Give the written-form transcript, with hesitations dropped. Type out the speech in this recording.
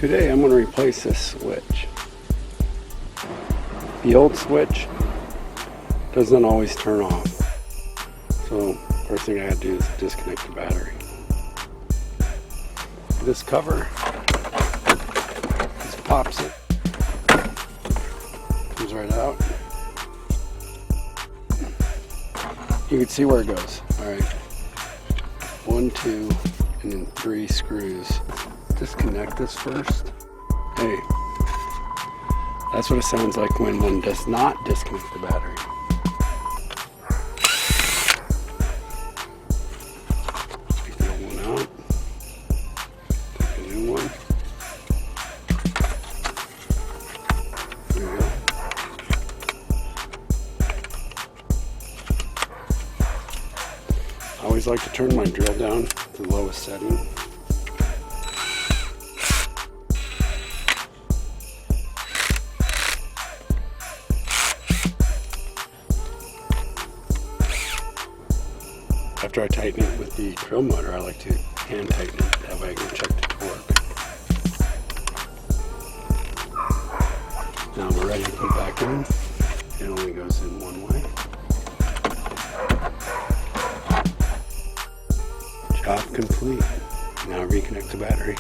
Today I'm going to replace this switch. The old switch doesn't always turn off. So first thing I got to do is disconnect the battery. This cover just pops it. Comes right out. You can see where it goes. Alright. 1, 2, and then 3 screws. Disconnect this first. Hey, that's what it sounds like when one does not disconnect the battery. Take the old one out. Take a new one. There we go. I always like to turn my drill down to the lowest setting. After I tighten it with the drill motor, I like to hand tighten it. That way I can check the torque. Now we're ready to put it back in. It only goes in one way. Job complete. Now reconnect the battery.